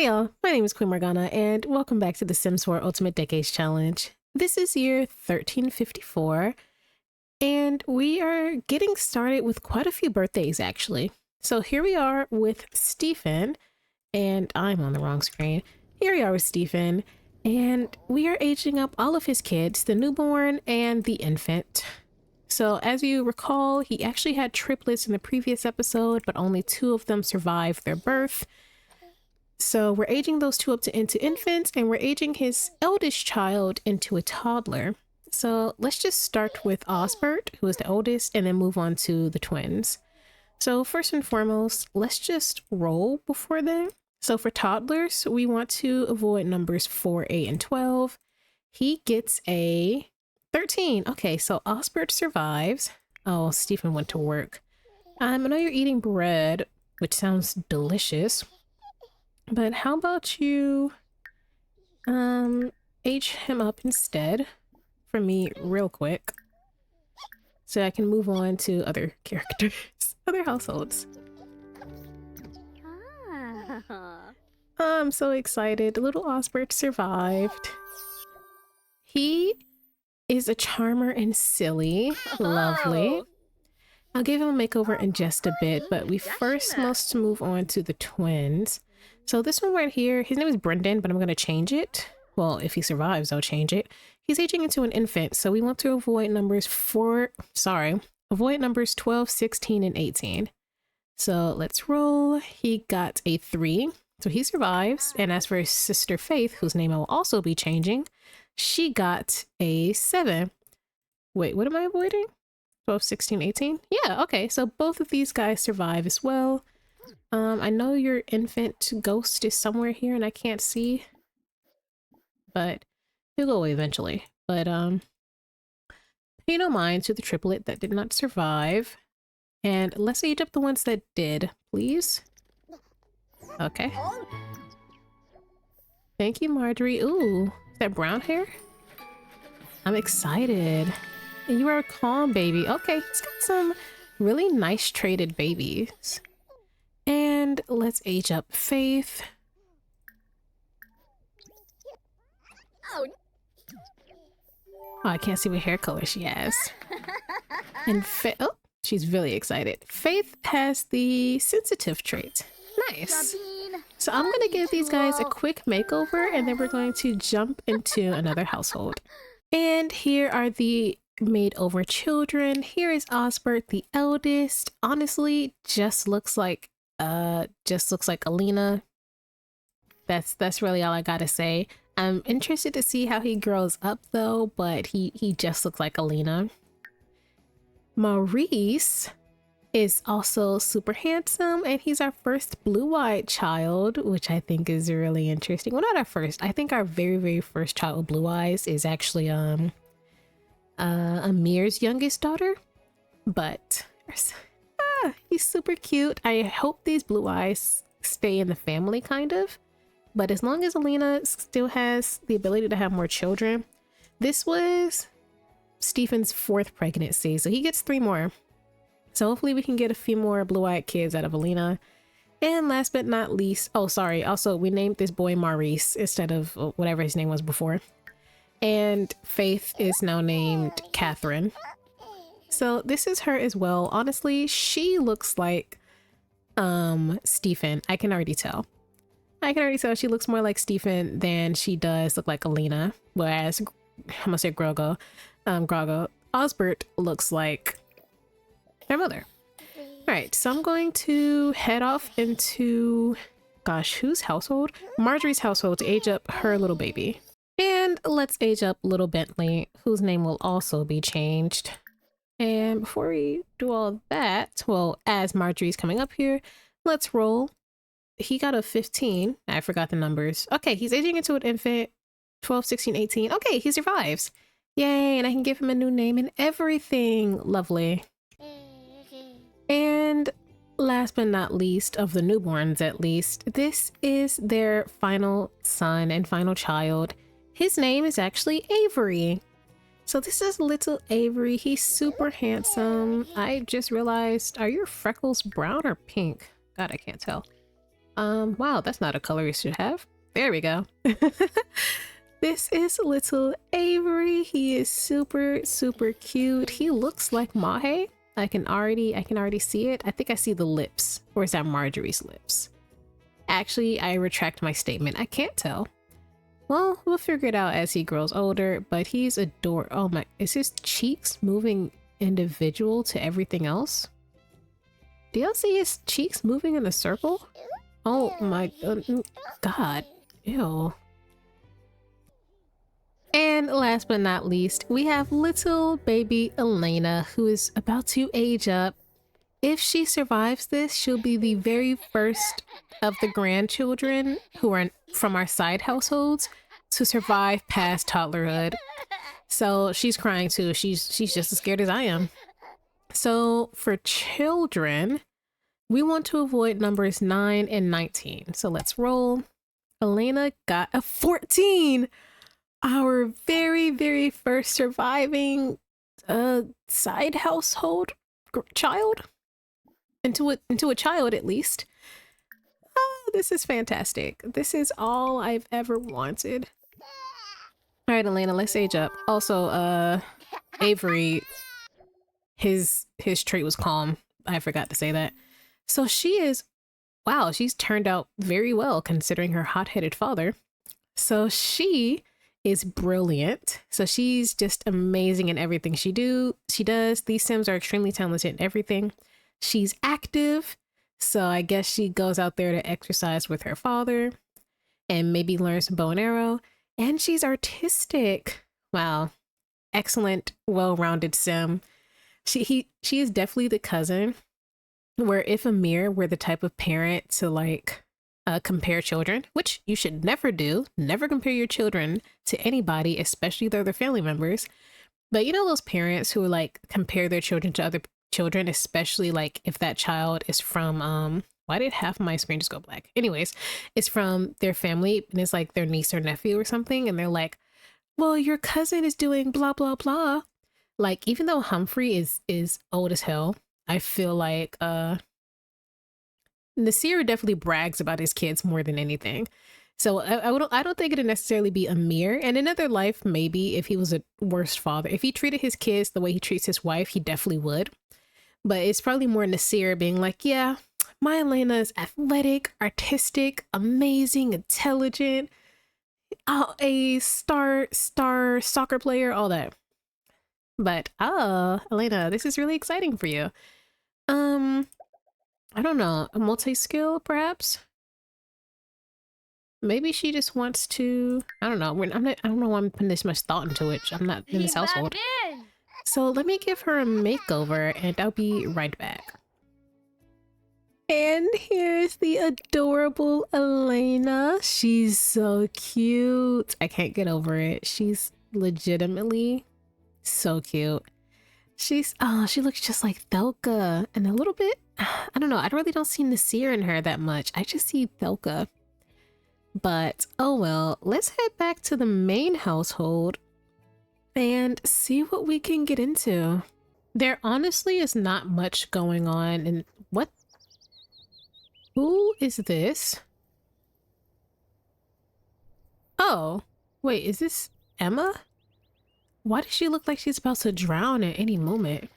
y'all, my name is Queen Morgana and welcome back to the Sims 4 Ultimate Decades Challenge. This is year 1354 and we are getting started with quite a few birthdays actually. So here we are with Stephen, and I'm on the wrong screen. Here we are with Stephen and we are aging up all of his kids, the newborn and the infant. So as you recall, he actually had triplets in the previous episode, but only 2 of them survived their birth. So we're aging those 2 up into infants, and we're aging his eldest child into a toddler. So let's just start with Osbert, who is the oldest, and then move on to the twins. So first and foremost, let's just roll before then. So for toddlers, we want to avoid numbers 4, 8, and 12. He gets a 13. Okay, so Osbert survives. Oh, Stephen went to work. I know you're eating bread, which sounds delicious. But how about you age him up instead for me real quick so I can move on to other characters, other households. I'm so excited. Little Osbert survived. He is a charmer and silly. Lovely. I'll give him a makeover in just a bit, but we first must move on to the twins. So this one right here, his name is Brendan, but I'm going to change it. Well, if he survives, I'll change it. He's aging into an infant, so we want to avoid numbers 12, 16, and 18. So let's roll. He got a 3, so he survives. And as for his sister Faith, whose name I will also be changing, she got a 7. Wait, what am I avoiding? 12, 16, 18? Yeah, okay, so both of these guys survive as well. I know your infant ghost is somewhere here and I can't see, but he'll go away eventually. But pay no mind to the triplet that did not survive, and let's age up the ones that did, please. Okay. Thank you, Marjorie. Ooh, is that brown hair? I'm excited. And you are a calm baby. Okay, he's got some really nice traded babies. And let's age up Faith. Oh, I can't see what hair color she has. And oh, she's really excited. Faith has the sensitive trait. Nice. So I'm going to give these guys a quick makeover, and then we're going to jump into another household. And here are the made over children. Here is Osbert, the eldest. Honestly, just looks like Alina. That's really all I gotta say. I'm interested to see how he grows up though, but he just looks like Alina. Maurice is also super handsome, and he's our first blue-eyed child, which I think is really interesting. Well, not our first. I think our very first child with blue eyes is actually Amir's youngest daughter, but he's super cute. I hope these blue eyes stay in the family, kind of. But as long as Alina still has the ability to have more children, this was Stephen's 4th pregnancy, so he gets 3 more. So hopefully we can get a few more blue-eyed kids out of Alina. And last but not least, oh sorry, also we named this boy Maurice instead of whatever his name was before. And Faith is now named Catherine. So this is her as well. Honestly, she looks like Stephen. I can already tell she looks more like Stephen than she does look like Alina. Whereas I'm gonna say Grogo. Osbert looks like their mother. Alright, so I'm going to head off into, gosh, whose household? Marjorie's household, to age up her little baby. And let's age up little Bentley, whose name will also be changed. And before we do all that, well, as Marjorie's coming up here, let's roll. He got a 15. I forgot the numbers. Okay, he's aging into an infant. 12, 16, 18. Okay, he survives. Yay, and I can give him a new name and everything. Lovely. And last but not least, of the newborns at least, this is their final son and final child. His name is actually Avery. So this is little Avery. He's super handsome. I just realized, are your freckles brown or pink? God, I can't tell. Wow, that's not a color you should have. There we go. This is little Avery. He is super, super cute. He looks like Mahe. I can already see it. I think I see the lips. Or is that Marjorie's lips? Actually, I retract my statement. I can't tell. Well, we'll figure it out as he grows older, but he's adorable. Oh my, is his cheeks moving individual to everything else? Do y'all see his cheeks moving in a circle? Oh my god. Ew. And last but not least, we have little baby Elena, who is about to age up. If she survives this, she'll be the very first of the grandchildren who are from our side households to survive past toddlerhood. So she's crying too. She's just as scared as I am. So for children, we want to avoid numbers 9 and 19. So let's roll. Elena got a 14. Our very, very first surviving side household child into a child, at least. Oh, this is fantastic. This is all I've ever wanted. All right, Elena, let's age up. Also, Avery, his trait was calm. I forgot to say that. So she is, wow, she's turned out very well considering her hot-headed father. So she is brilliant. So she's just amazing in everything she does. These Sims are extremely talented in everything. She's active. So I guess she goes out there to exercise with her father and maybe learn some bow and arrow. And she's artistic. Wow. Excellent, well-rounded Sim. She is definitely the cousin where if Amir were the type of parent to like compare children, which you should never do. Never compare your children to anybody, especially their other family members. But you know those parents who like compare their children to other children, especially like if that child is from why did half my screen just go black? Anyways, it's from their family and it's like their niece or nephew or something, and they're like, well, your cousin is doing blah blah blah. Like even though Humphrey is old as hell, I feel like Nasir definitely brags about his kids more than anything. So I don't think it'd necessarily be Amir. And in another life, maybe if he was a worse father, if he treated his kids the way he treats his wife, he definitely would. But it's probably more Nasir being like, yeah, my Elena is athletic, artistic, amazing, intelligent, a star soccer player, all that. But Elena, this is really exciting for you. I don't know, a multi-skill perhaps? Maybe she just wants to, I don't know. I don't know why I'm putting this much thought into it. I'm not in this household. So let me give her a makeover and I'll be right back. And here's the adorable Elena. She's so cute. I can't get over it. She's legitimately so cute. She looks just like Thelka and a little bit, I don't know. I really don't see Nasir in her that much. I just see Thelka. But oh well, let's head back to the main household and see what we can get into. There honestly is not much going on. And what? Who is this? Oh, wait, is this Emma? Why does she look like she's about to drown at any moment?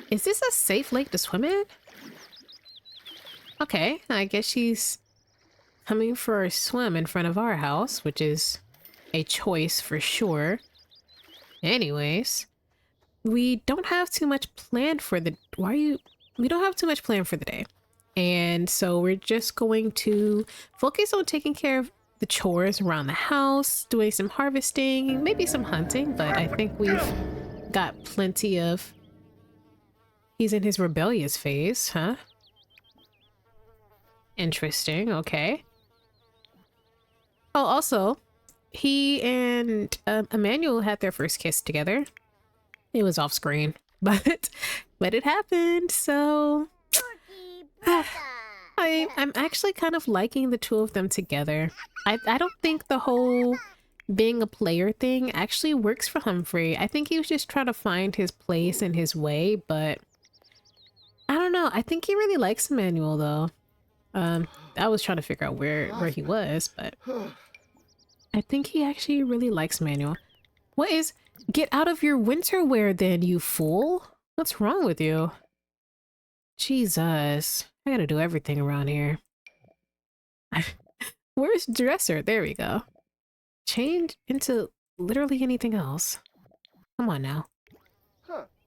Is this a safe lake to swim in? Okay, I guess she's coming for a swim in front of our house, which is a choice for sure. Anyways, we don't have too much planned for the... We don't have too much planned for the day. And so we're just going to focus on taking care of the chores around the house, doing some harvesting, maybe some hunting, but I think we've got plenty of... He's in his rebellious phase, huh? Interesting, okay. Oh, also, he and Emmanuel had their first kiss together. It was off screen, but it happened, so... I'm actually kind of liking the two of them together. I don't think the whole being a player thing actually works for Humphrey. I think he was just trying to find his place and his way, but I don't know. I think he really likes Emmanuel though. I was trying to figure out where he was, but I think he actually really likes Manuel. What is... Get out of your winter wear then, you fool! What's wrong with you? Jesus. I gotta do everything around here. Where's dresser? There we go. Change into literally anything else. Come on now.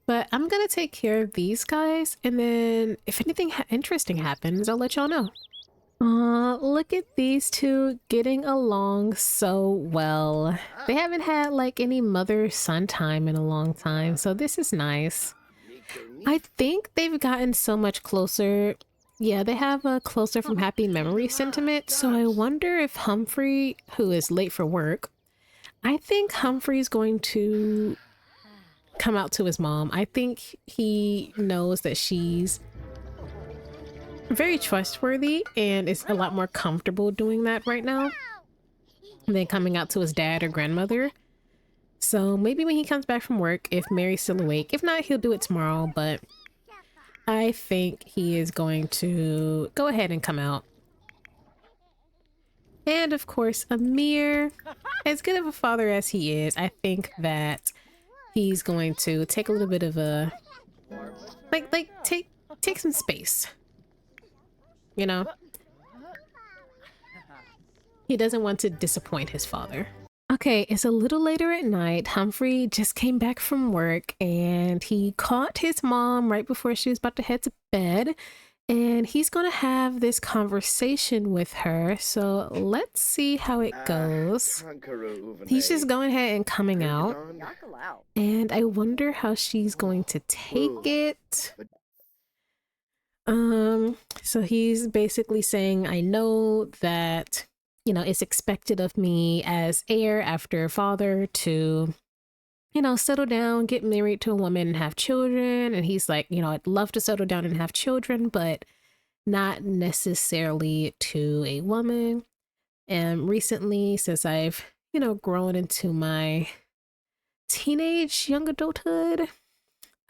But I'm gonna take care of these guys, and then if anything interesting happens, I'll let y'all know. Look at these two getting along so well. They haven't had like any mother-son time in a long time, so this is nice. I think they've gotten so much closer. Yeah, they have a closer from happy memory sentiment, so I wonder if Humphrey, who is late for work, I think Humphrey's going to come out to his mom. I think he knows that she's very trustworthy and is a lot more comfortable doing that right now than coming out to his dad or grandmother. So maybe when he comes back from work, if Mary's still awake, if not, he'll do it tomorrow, but I think he is going to go ahead and come out. And of course, Amir, as good of a father as he is, I think that he's going to take a little bit of a, take some space. You know? He doesn't want to disappoint his father. Okay, it's a little later at night. Humphrey just came back from work and he caught his mom right before she was about to head to bed. And he's going to have this conversation with her. So let's see how it goes. He's just going ahead and coming out. And I wonder how she's going to take it. So he's basically saying, I know that, you know, it's expected of me as heir after father to, you know, settle down, get married to a woman and have children. And he's like, you know, I'd love to settle down and have children, but not necessarily to a woman. And recently, since I've, you know, grown into my teenage young adulthood,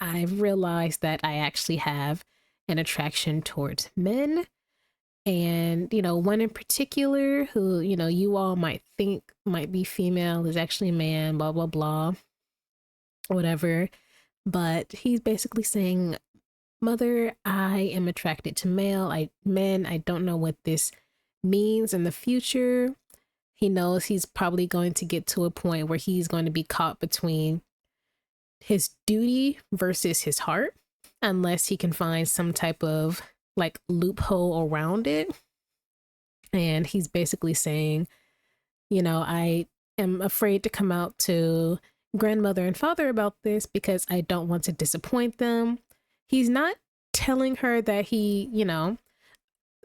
I've realized that I actually have an attraction towards men. And, you know, one in particular who, you know, you all might think might be female is actually a man, blah, blah, blah, whatever. But he's basically saying, Mother, I am attracted to men. I don't know what this means in the future. He knows he's probably going to get to a point where he's going to be caught between his duty versus his heart, unless he can find some type of like loophole around it. And he's basically saying, you know, I am afraid to come out to grandmother and father about this because I don't want to disappoint them. He's not telling her that he, you know,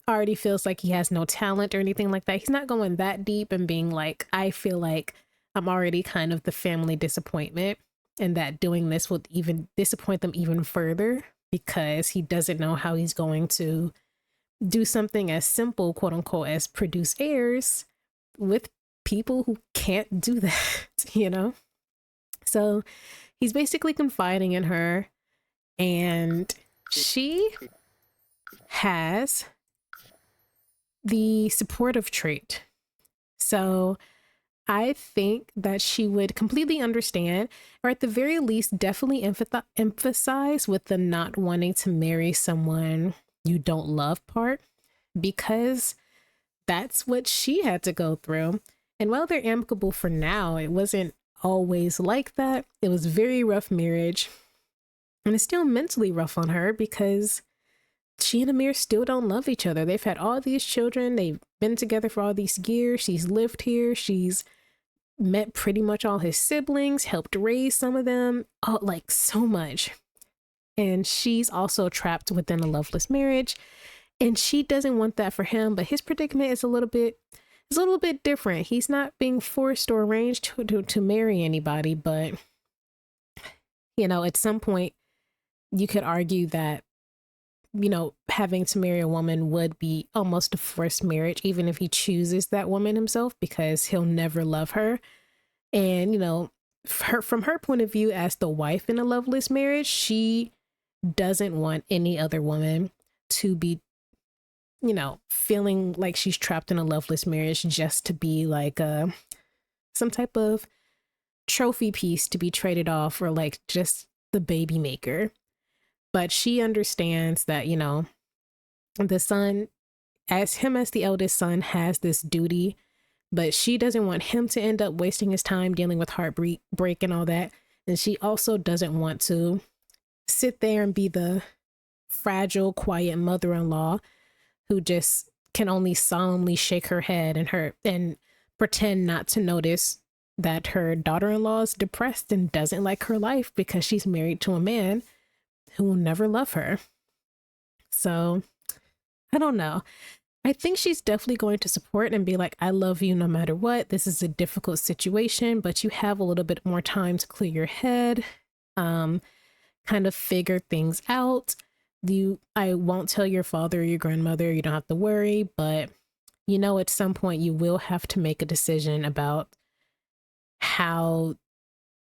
already feels like he has no talent or anything like that. He's not going that deep and being like, I feel like I'm already kind of the family disappointment, and that doing this will even disappoint them even further because he doesn't know how he's going to do something as simple, quote unquote, as produce heirs with people who can't do that, you know? So he's basically confiding in her, and she has the supportive trait. So I think that she would completely understand, or at the very least, definitely emphasize with the not wanting to marry someone you don't love part, because that's what she had to go through. And while they're amicable for now, it wasn't always like that. It was very rough marriage, and it's still mentally rough on her because she and Amir still don't love each other. They've had all these children. They've been together for all these years. She's lived here. She's met pretty much all his siblings, helped raise some of them, oh, like so much. And she's also trapped within a loveless marriage, and she doesn't want that for him. But his predicament is a little bit different. He's not being forced or arranged to marry anybody, but you know, at some point you could argue that, you know, having to marry a woman would be almost a forced marriage, even if he chooses that woman himself, because he'll never love her. And, you know, from her point of view as the wife in a loveless marriage, she doesn't want any other woman to be you know, feeling like she's trapped in a loveless marriage just to be like some type of trophy piece to be traded off, or like just the baby maker. But she understands that, you know, the son, as the eldest son, has this duty, but she doesn't want him to end up wasting his time dealing with heartbreak and all that. And she also doesn't want to sit there and be the fragile, quiet mother-in-law who just can only solemnly shake her head and pretend not to notice that her daughter-in-law is depressed and doesn't like her life because she's married to a man who will never love her. So I don't know. I think she's definitely going to support and be like, I love you no matter what. This is a difficult situation, but you have a little bit more time to clear your head, kind of figure things out. I won't tell your father or your grandmother, you don't have to worry, but you know, at some point you will have to make a decision about how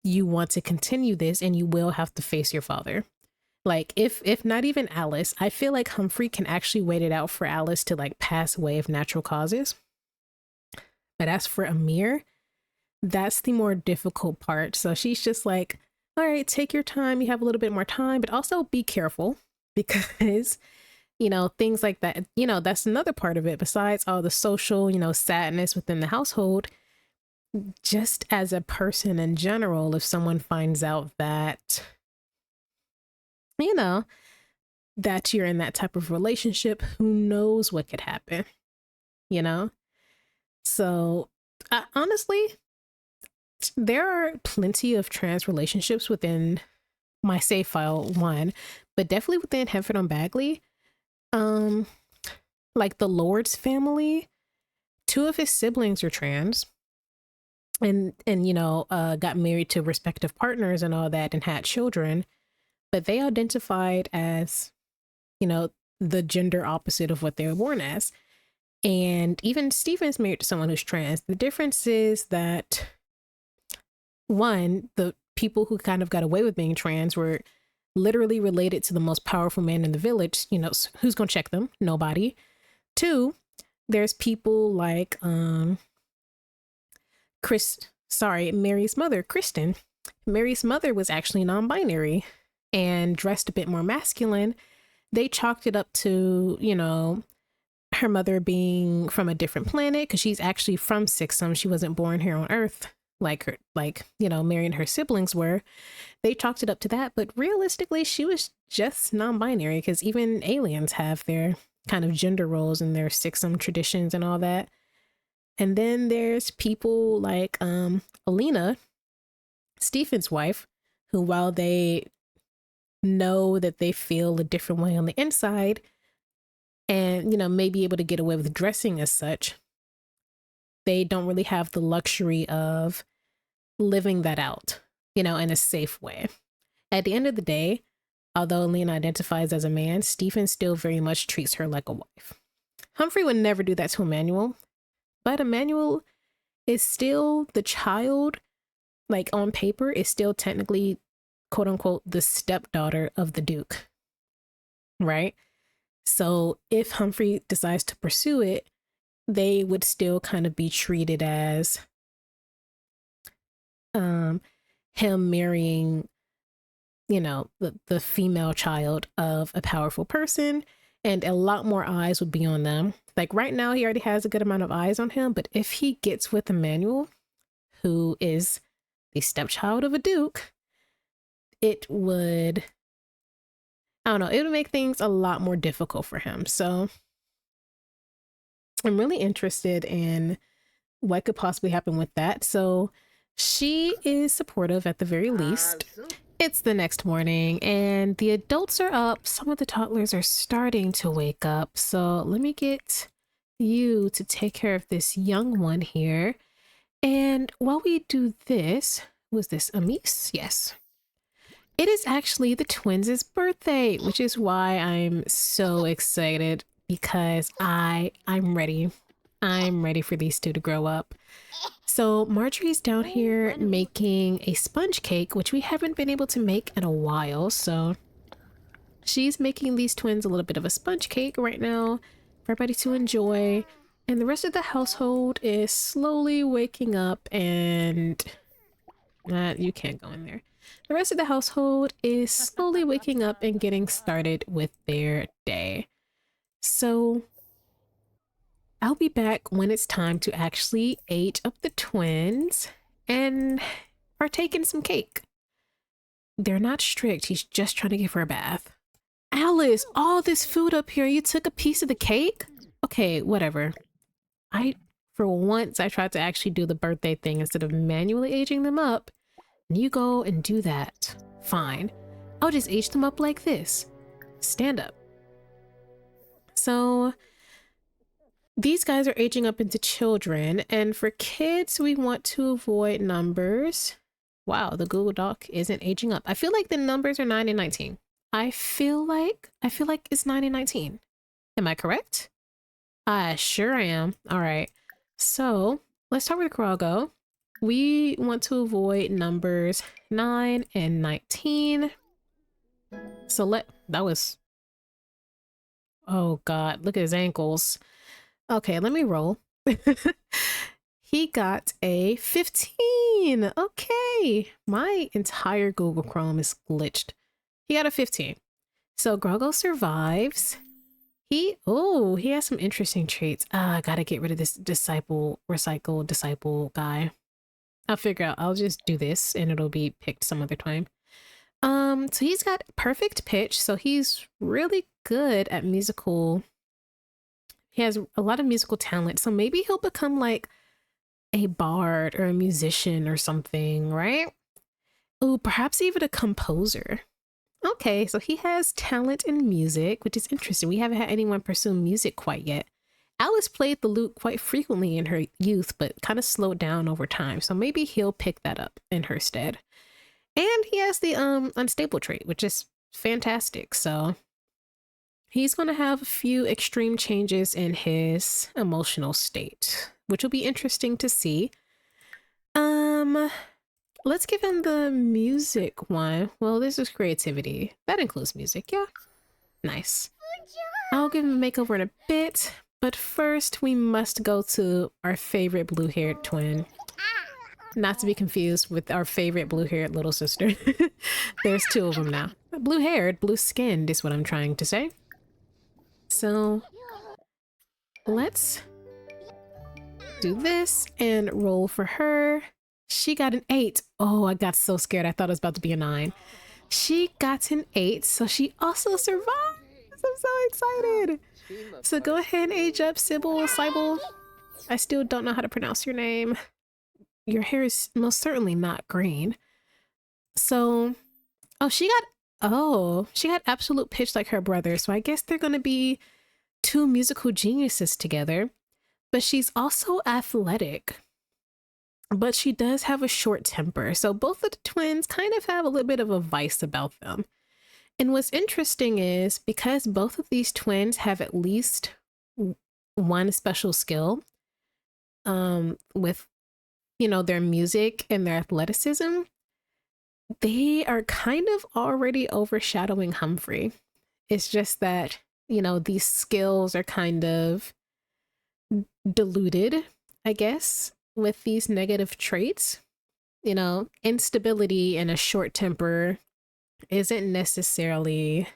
you want to continue this, and you will have to face your father. Like, if not even Alice, I feel like Humphrey can actually wait it out for Alice to like pass away of natural causes. But as for Amir, that's the more difficult part. So she's just like, all right, take your time. You have a little bit more time, but also be careful because, you know, things like that, you know, that's another part of it. Besides all the social, you know, sadness within the household, just as a person in general, if someone finds out that, you know, that you're in that type of relationship, who knows what could happen, you know? So honestly, there are plenty of trans relationships within my save file one, but definitely within Henford on Bagley. Like the Lord's family, 2 of his siblings are trans and you know, got married to respective partners and all that and had children, but they identified as, you know, the gender opposite of what they were born as. And even Stephen's married to someone who's trans. The difference is that, one, the people who kind of got away with being trans were literally related to the most powerful man in the village. You know, who's gonna check them? Nobody. 2, there's people like Mary's mother, Kristen. Mary's mother was actually non-binary and dressed a bit more masculine. They chalked it up to, you know, her mother being from a different planet, because she's actually from Sixum. She wasn't born here on Earth like you know, Mary and her siblings were. They chalked it up to that, but realistically she was just non-binary, because even aliens have their kind of gender roles and their Sixum traditions and all that. And then there's people like Alina, Stephen's wife, who, while they know that they feel a different way on the inside and, you know, may be able to get away with dressing as such, they don't really have the luxury of living that out, you know, in a safe way. At the end of the day, although Alina identifies as a man, Stephen still very much treats her like a wife. Humphrey would never do that to Emmanuel, but Emmanuel is still the child, like on paper, is still technically, quote unquote, the stepdaughter of the Duke, right? So if Humphrey decides to pursue it, they would still kind of be treated as him marrying, you know, the female child of a powerful person, and a lot more eyes would be on them. Like right now, he already has a good amount of eyes on him, but if he gets with Emmanuel, who is the stepchild of a Duke, it would, I don't know, it would make things a lot more difficult for him. So I'm really interested in what could possibly happen with that. So she is supportive at the very least. It's the next morning and the adults are up. Some of the toddlers are starting to wake up. So let me get you to take care of this young one here. And while we do this, was this Amis? Yes. It is actually the twins' birthday, which is why I'm so excited, because I'm ready. I'm ready for these 2 to grow up. So Marjorie's down here making a sponge cake, which we haven't been able to make in a while. So she's making these twins a little bit of a sponge cake right now. for everybody to enjoy. And the rest of the household is slowly waking up and you can't go in there. The rest of the household is slowly waking up and getting started with their day. So I'll be back when it's time to actually age up the twins and partake in some cake. They're not strict. He's just trying to give her a bath. Alice, all this food up here. You took a piece of the cake? Okay, whatever. For once, I tried to actually do the birthday thing instead of manually aging them up. And you go and do that. Fine. I'll just age them up like this. Stand up. So these guys are aging up into children, and for kids, we want to avoid numbers. Wow, the Google Doc isn't aging up. I feel like the numbers are 9 and 19. I feel like it's 9 and 19. Am I correct? Sure I am. All right. So let's start with Grago. We want to avoid numbers 9 and 19. So oh God, look at his ankles. Okay, let me roll. He got a 15. Okay, my entire Google Chrome is glitched. He got a 15. So Grago survives. He has some interesting traits. I gotta get rid of this disciple guy. I'll figure out. I'll just do this and it'll be picked some other time. So he's got perfect pitch, so he's really good at musical. He has a lot of musical talent, so maybe he'll become like a bard or a musician or something, right? Oh, perhaps even a composer. Okay, so he has talent in music, which is interesting. We haven't had anyone pursue music quite yet. Alice played the lute quite frequently in her youth, but kind of slowed down over time. So maybe he'll pick that up in her stead. And he has the unstable trait, which is fantastic. So he's going to have a few extreme changes in his emotional state, which will be interesting to see. Let's give him the music one. Well, this is creativity. That includes music, yeah. Nice. I'll give him a makeover in a bit, but first we must go to our favorite blue-haired twin. Not to be confused with our favorite blue-haired little sister. There's two of them now. Blue-haired, blue-skinned is what I'm trying to say. So let's do this and roll for her. She got an 8. Oh, I got so scared. I thought it was about to be a 9. She got an 8, so she also survived. I'm so excited. So go ahead and age up, Sybil. I still don't know how to pronounce your name. Your hair is most certainly not green. So, she got absolute pitch like her brother. So I guess they're going to be two musical geniuses together. But she's also athletic. But she does have a short temper. So both of the twins kind of have a little bit of a vice about them. And what's interesting is because both of these twins have at least one special skill with, their music and their athleticism, they are kind of already overshadowing Humphrey. It's just that, these skills are kind of diluted, I guess, with these negative traits. Instability and a short temper isn't necessarily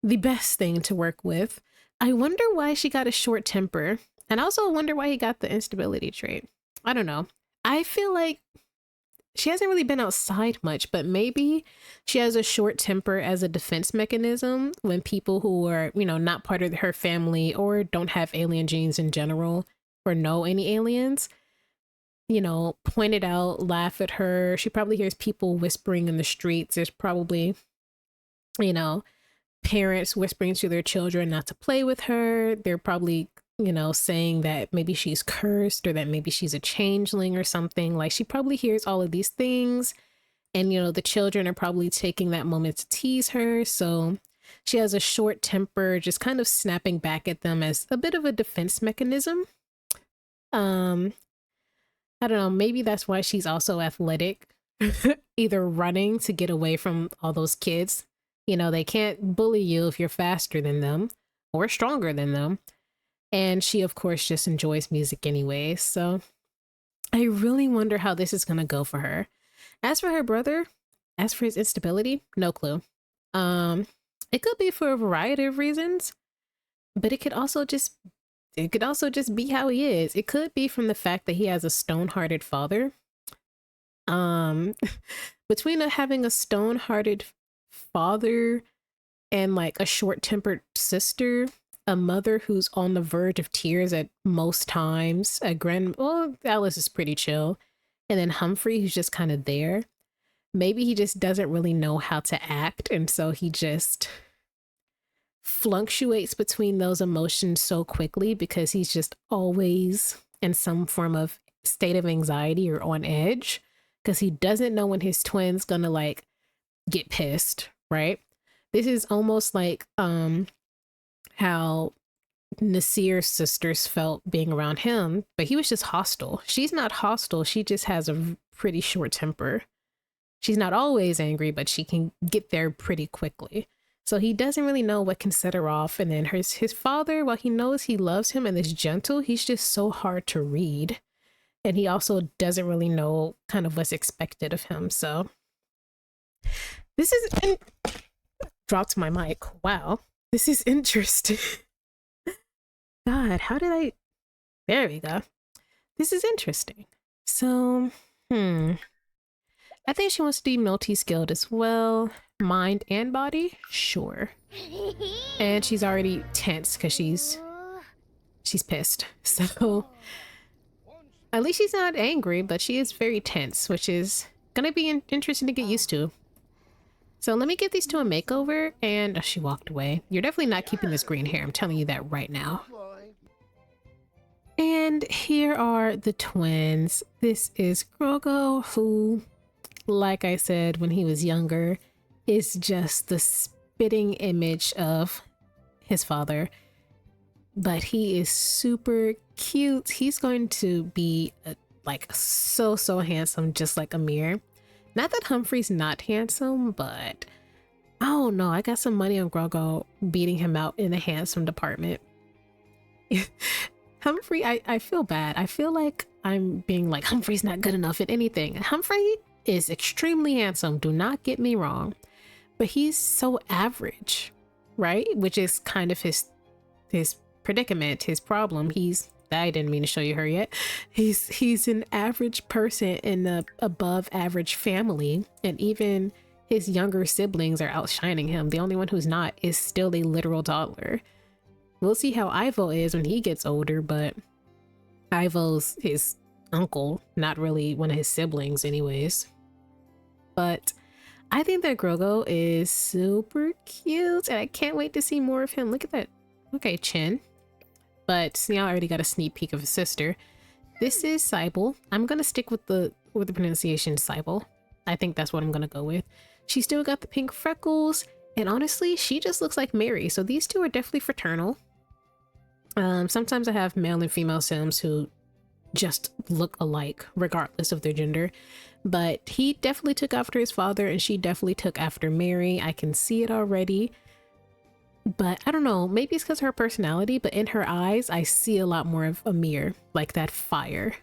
the best thing to work with. I wonder why she got a short temper, and I also wonder why he got the instability trait. I don't know. I feel like she hasn't really been outside much, but maybe she has a short temper as a defense mechanism when people who are, not part of her family or don't have alien genes in general or know any aliens, point it out, laugh at her. She probably hears people whispering in the streets. There's probably, parents whispering to their children not to play with her. They're probably, saying that maybe she's cursed or that maybe she's a changeling or something. Like, she probably hears all of these things. And, the children are probably taking that moment to tease her. So she has a short temper, just kind of snapping back at them as a bit of a defense mechanism. I don't know, maybe that's why she's also athletic, either running to get away from all those kids. They can't bully you if you're faster than them, or stronger than them. And she, of course, just enjoys music anyway. So I really wonder how this is going to go for her. As for her brother, as for his instability, no clue. It could be for a variety of reasons, but it could also just be how he is. It could be from the fact that he has a stone-hearted father. Um, between having a stone-hearted father and like a short-tempered sister, a mother who's on the verge of tears at most times, well, Alice is pretty chill, and then Humphrey who's just kind of there. Maybe he just doesn't really know how to act, and so he just fluctuates between those emotions so quickly because he's just always in some form of state of anxiety or on edge because he doesn't know when his twin's gonna like get pissed, right? This is almost like how Nasir's sisters felt being around him, but he was just hostile. She's not hostile, she just has a pretty short temper. She's not always angry, but she can get there pretty quickly. So he doesn't really know what can set her off. And then his father, while he knows he loves him and is gentle, he's just so hard to read. And he also doesn't really know kind of what's expected of him. So this is... dropped my mic. Wow. This is interesting. God, how did I... There we go. This is interesting. So, I think she wants to be multi-skilled as well. Mind and body? Sure. And she's already tense because she's pissed. So at least she's not angry, but she is very tense, which is gonna be interesting to get used to. So let me give these two a makeover, and oh, she walked away. You're definitely not keeping this green hair, I'm telling you that right now. And here are the twins. This is Grogo, who, like I said, when he was younger, is just the spitting image of his father. But he is super cute. He's going to be like so handsome, just like Amir. Not that Humphrey's not handsome, but I don't know. I got some money on Grogo beating him out in the handsome department. Humphrey, I feel bad. I feel like I'm being like, Humphrey's not good enough at anything. Humphrey is extremely handsome, do not get me wrong, but he's so average, right? Which is kind of his predicament, his problem. I didn't mean to show you her yet. He's an average person in a above average family, and even his younger siblings are outshining him. The only one who's not is still a literal toddler. We'll see how Ivo is when he gets older, but Ivo's his uncle, not really one of his siblings anyways. But I think that Grogo is super cute, and I can't wait to see more of him. Look at that. Okay, chin. But see, I already got a sneak peek of his sister. This is Cybele. I'm gonna stick with the pronunciation Cybele. I think that's what I'm gonna go with. She still got the pink freckles, and honestly, she just looks like Mary. So these two are definitely fraternal. Sometimes I have male and female Sims who just look alike, regardless of their gender. But he definitely took after his father, and she definitely took after Mary. I can see it already. But I don't know, maybe it's because of her personality, but in her eyes, I see a lot more of Amir, like that fire,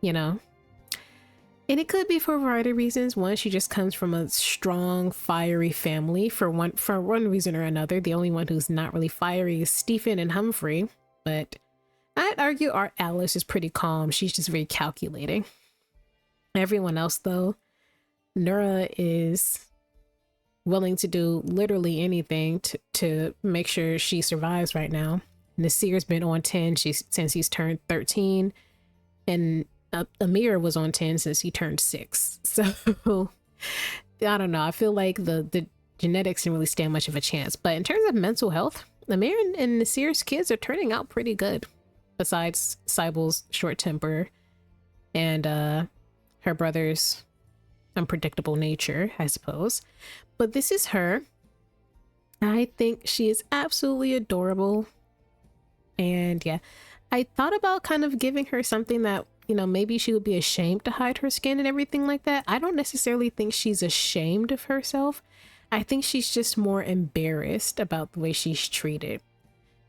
you know? And it could be for a variety of reasons. One, she just comes from a strong, fiery family for one reason or another. The only one who's not really fiery is Stephen and Humphrey, but I'd argue our Alice is pretty calm. She's just very calculating. Everyone else, though, Nura is willing to do literally anything to make sure she survives right now. Nasir's been on 10 since he's turned 13, and Amir was on 10 since he turned 6. So I don't know. I feel like the genetics didn't really stand much of a chance. But in terms of mental health, Amir and Nasir's kids are turning out pretty good. Besides Cybele's short temper and her brother's unpredictable nature, I suppose. But this is her. I think she is absolutely adorable. And yeah, I thought about kind of giving her something that, you know, maybe she would be ashamed to hide her skin and everything like that. I don't necessarily think she's ashamed of herself. I think she's just more embarrassed about the way she's treated.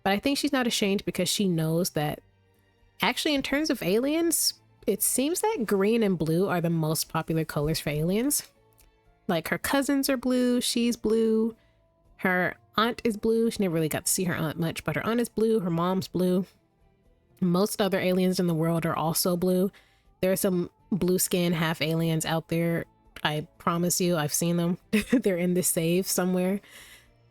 But I think she's not ashamed because she knows that actually, in terms of aliens, it seems that green and blue are the most popular colors for aliens. Like her cousins are blue, she's blue, her aunt is blue. She never really got to see her aunt much, but her aunt is blue, her mom's blue. Most other aliens in the world are also blue. There are some blue skin half aliens out there. I promise you, I've seen them. They're in this save somewhere.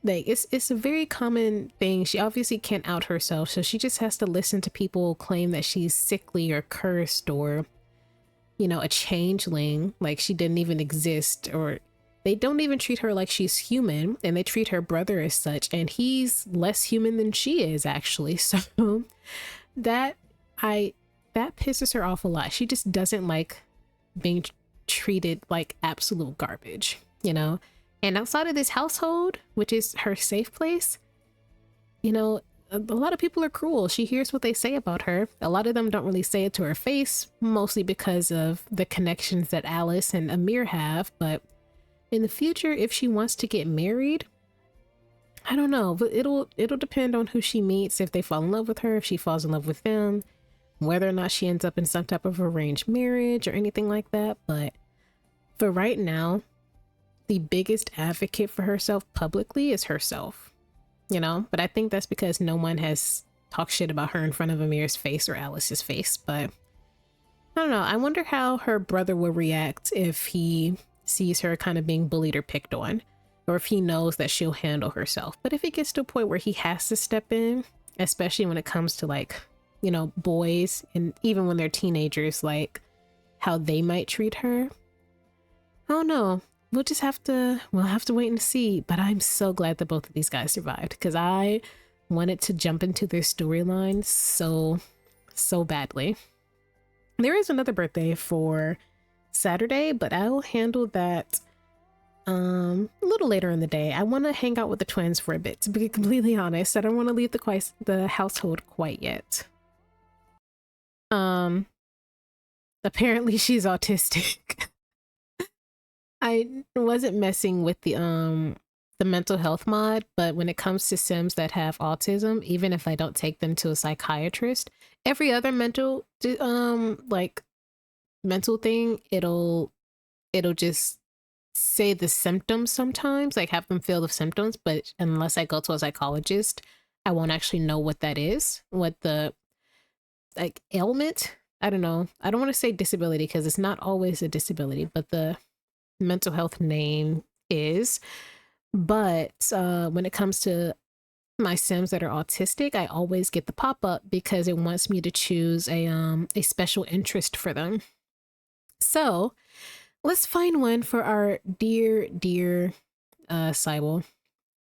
Like it's a very common thing. She obviously can't out herself, so she just has to listen to people claim that she's sickly or cursed or, you know, a changeling, like she didn't even exist, or they don't even treat her like she's human, and they treat her brother as such, and he's less human than she is actually. So that pisses her off a lot. She just doesn't like being treated like absolute garbage, you know? And outside of this household, which is her safe place, you know, a lot of people are cruel. She hears what they say about her. A lot of them don't really say it to her face, mostly because of the connections that Alice and Amir have. But in the future, if she wants to get married, I don't know, but it'll depend on who she meets, if they fall in love with her, if she falls in love with them, whether or not she ends up in some type of arranged marriage or anything like that. But for right now, the biggest advocate for herself publicly is herself, you know? But I think that's because no one has talked shit about her in front of Amir's face or Alice's face. But I don't know. I wonder how her brother will react if he sees her kind of being bullied or picked on, or if he knows that she'll handle herself. But if it gets to a point where he has to step in, especially when it comes to, like, you know, boys, and even when they're teenagers, like how they might treat her, I don't know. We'll have to wait and see. But I'm so glad that both of these guys survived, because I wanted to jump into their storyline so badly. There is another birthday for Saturday, but I'll handle that a little later in the day. I want to hang out with the twins for a bit, to be completely honest. I don't want to leave the household quite yet. Apparently she's autistic. I wasn't messing with the mental health mod, but when it comes to Sims that have autism, even if I don't take them to a psychiatrist, every other mental thing, it'll just say the symptoms sometimes, like have them feel the symptoms, but unless I go to a psychologist, I won't actually know what that is, what the like ailment. I don't know. I don't want to say disability because it's not always a disability, but the mental health name is. But when it comes to my Sims that are autistic, I always get the pop-up because it wants me to choose a special interest for them. So let's find one for our dear Cybele.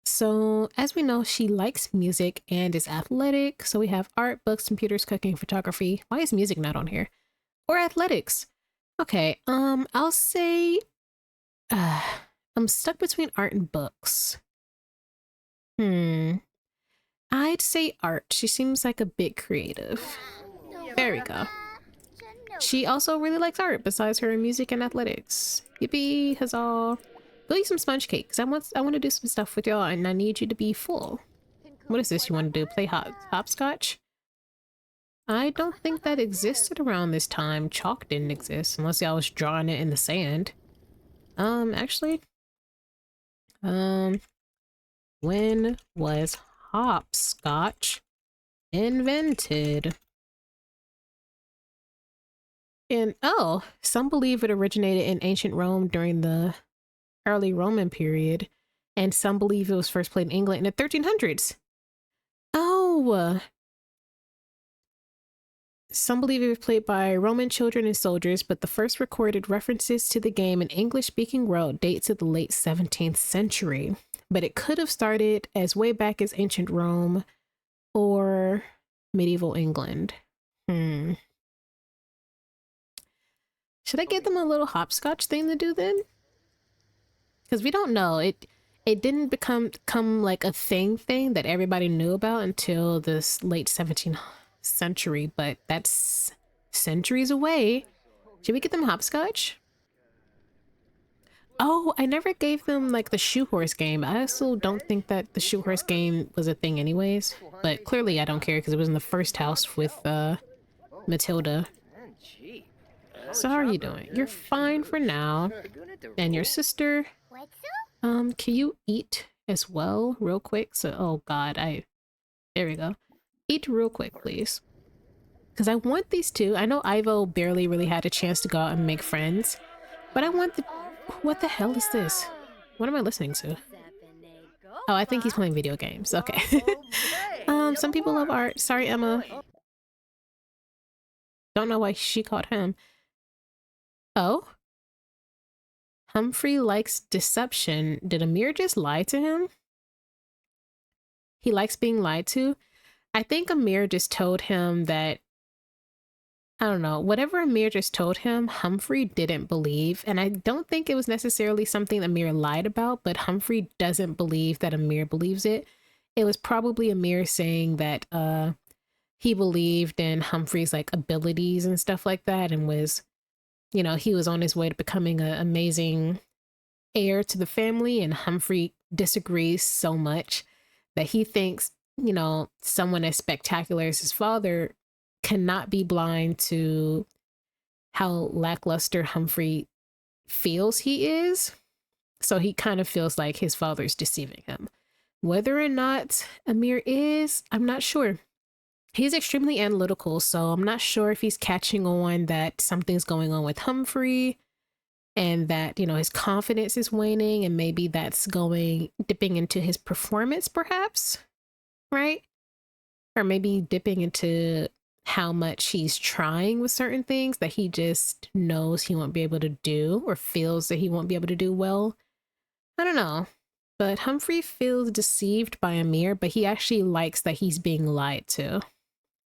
So as we know, she likes music and is athletic. So we have art, books, computers, cooking, photography. Why is music not on here? Or athletics? Okay, I'll say I'm stuck between art and books. I'd say art. She seems like a bit creative. There we go. She also really likes art besides her music and athletics. Yippee, huzzah. Go eat some sponge cake, because I want to do some stuff with y'all and I need you to be full. What is this you want to do? Play hopscotch? I don't think that existed around this time. Chalk didn't exist unless y'all was drawing it in the sand. Actually, when was hopscotch invented? And oh, some believe it originated in ancient Rome during the early Roman period, and some believe it was first played in England in the 1300s. Oh, some believe it was played by Roman children and soldiers, but the first recorded references to the game in English-speaking world date to the late 17th century. But it could have started as way back as ancient Rome or medieval England. Should I give them a little hopscotch thing to do then? Because we don't know. It didn't become like a thing that everybody knew about until this late 17th century, but that's centuries away. Should we get them hopscotch? Oh, I never gave them like the shoe horse game. I also don't think that the shoe horse game was a thing anyways. But clearly I don't care because it was in the first house with Matilda. So how are you doing? You're fine for now. And your sister? Can you eat as well real quick? So, oh god, there we go. Eat real quick, please. Because I want these two. I know Ivo barely really had a chance to go out and make friends. But I want the... What the hell is this? What am I listening to? Oh, I think he's playing video games. Okay. Some people love art. Sorry, Emma. Don't know why she called him. Oh? Humphrey likes deception. Did Amir just lie to him? He likes being lied to? I think Amir just told him that, I don't know, whatever Amir just told him, Humphrey didn't believe. And I don't think it was necessarily something Amir lied about, but Humphrey doesn't believe that Amir believes it. It was probably Amir saying that he believed in Humphrey's like abilities and stuff like that, and was, you know, he was on his way to becoming an amazing heir to the family, and Humphrey disagrees so much that he thinks, you know, someone as spectacular as his father cannot be blind to how lackluster Humphrey feels he is. So he kind of feels like his father's deceiving him. Whether or not Amir is, I'm not sure. He's extremely analytical, so I'm not sure if he's catching on that something's going on with Humphrey and that, you know, his confidence is waning, and maybe that's dipping into his performance perhaps, right? Or maybe dipping into how much he's trying with certain things that he just knows he won't be able to do, or feels that he won't be able to do well. I don't know. But Humphrey feels deceived by Amir, but he actually likes that he's being lied to.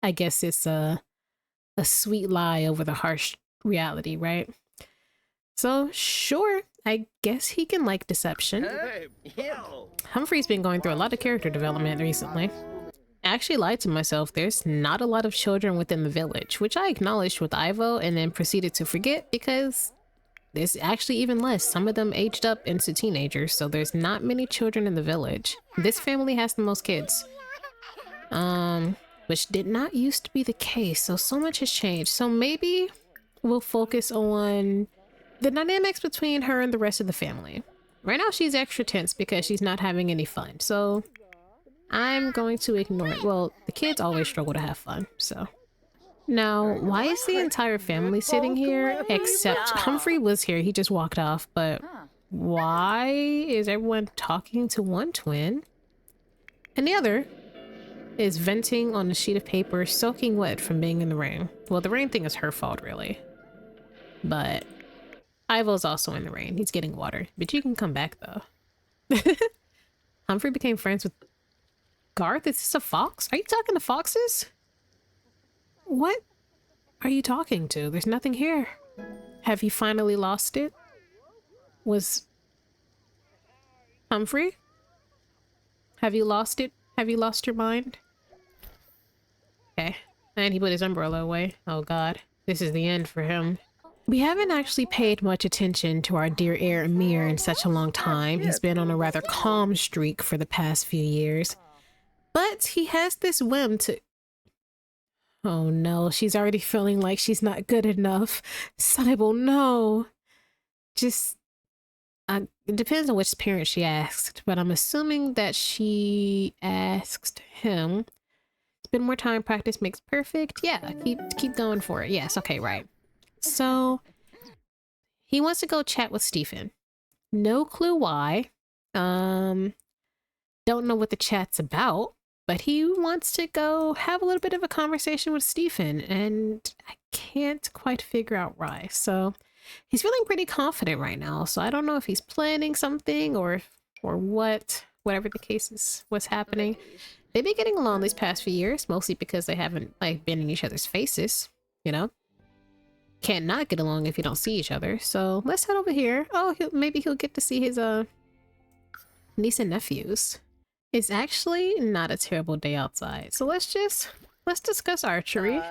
I guess it's a sweet lie over the harsh reality, right? So sure, I guess he can like deception. Humphrey's been going through a lot of character development recently. I actually lied to myself. There's not a lot of children within the village, which I acknowledged with Ivo and then proceeded to forget because there's actually even less. Some of them aged up into teenagers, so there's not many children in the village. This family has the most kids. Which did not used to be the case, so much has changed. So maybe we'll focus on the dynamics between her and the rest of the family. Right now she's extra tense because she's not having any fun, so I'm going to ignore it. Well, the kids always struggle to have fun, so. Now, why is the entire family sitting here? Except Humphrey was here, he just walked off, but why is everyone talking to one twin? And the other is venting on a sheet of paper, soaking wet from being in the rain. Well, the rain thing is her fault, really. But Ivo's also in the rain. He's getting water. But you can come back, though. Humphrey became friends with Garth? Is this a fox? Are you talking to foxes? What are you talking to? There's nothing here. Have you finally lost it? Was Humphrey? Have you lost it? Have you lost your mind? Okay. And he put his umbrella away. Oh god. This is the end for him. We haven't actually paid much attention to our dear heir Amir in such a long time. He's been on a rather calm streak for the past few years. But he has this whim to... Oh no, she's already feeling like she's not good enough. Cybele, no. Just... it depends on which parent she asked, but I'm assuming that she asked him. Spend more time, practice makes perfect. Yeah, keep going for it. Yes, okay, right. So, he wants to go chat with Stephen. No clue why. Don't know what the chat's about, but he wants to go have a little bit of a conversation with Stephen, and I can't quite figure out why. So, he's feeling pretty confident right now, so I don't know if he's planning something or what, whatever the case is, what's happening. They've been getting along these past few years, mostly because they haven't like been in each other's faces, you know? Can't not get along if you don't see each other. So let's head over here. Oh, maybe he'll get to see his niece and nephews. It's actually not a terrible day outside, so let's discuss archery.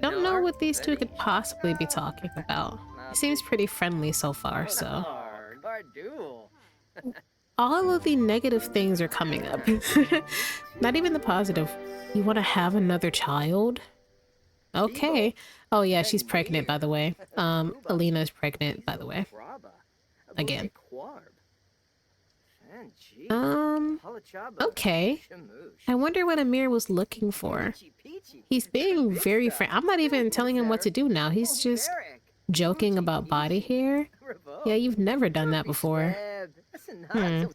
Don't know what these two could possibly be talking about. It seems pretty friendly so far, so. All of the negative things are coming up. Not even the positive. You want to have another child? Okay. Oh yeah, she's pregnant, by the way. Alina is pregnant, by the way. Again. Okay. I wonder what Amir was looking for. He's being very I'm not even telling him what to do now. He's just joking about body hair. Yeah, you've never done that before. I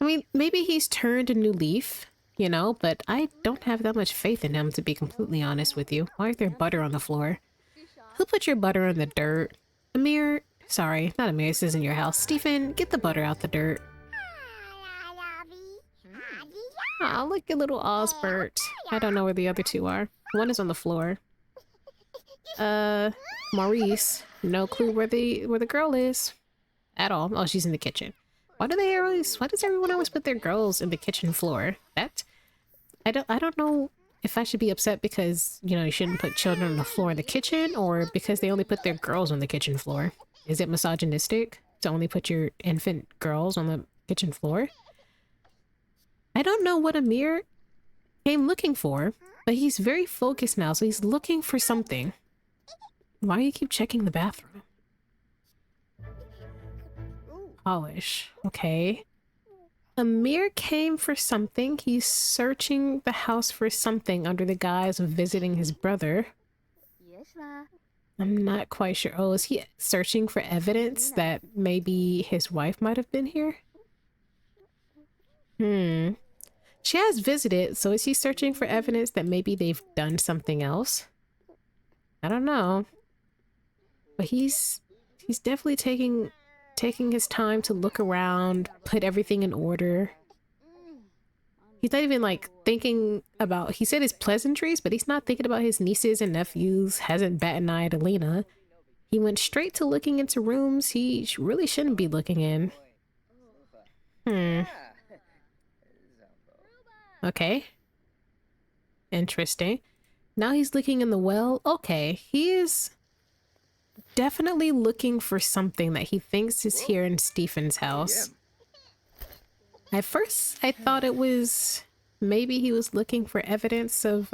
mean, maybe he's turned a new leaf, you know, but I don't have that much faith in him, to be completely honest with you. Why is there butter on the floor? Who put your butter in the dirt? Amir? Sorry, not Amir, this isn't your house. Stephen, get the butter out the dirt. Aw, look at little Osbert. I don't know where the other two are. One is on the floor. Maurice. No clue where the girl is. At all. Oh, she's in the kitchen. Why does everyone always put their girls in the kitchen floor? I don't know if I should be upset because, you know, you shouldn't put children on the floor in the kitchen, or because they only put their girls on the kitchen floor. Is it misogynistic to only put your infant girls on the kitchen floor? I don't know what Amir came looking for, but he's very focused now, so he's looking for something. Why do you keep checking the bathroom? Polish. Okay. Amir came for something. He's searching the house for something under the guise of visiting his brother. I'm not quite sure. Oh, is he searching for evidence that maybe his wife might have been here? She has visited, so is he searching for evidence that maybe they've done something else? I don't know. But he's definitely taking his time to look around, put everything in order. He's not even like thinking about, he said his pleasantries, but he's not thinking about his nieces and nephews, hasn't bat an eye at Alina. He went straight to looking into rooms he really shouldn't be looking in. Okay. Interesting. Now he's looking in the well. Okay, he is definitely looking for something that he thinks is here in Stephen's house. At first, I thought it was maybe he was looking for evidence of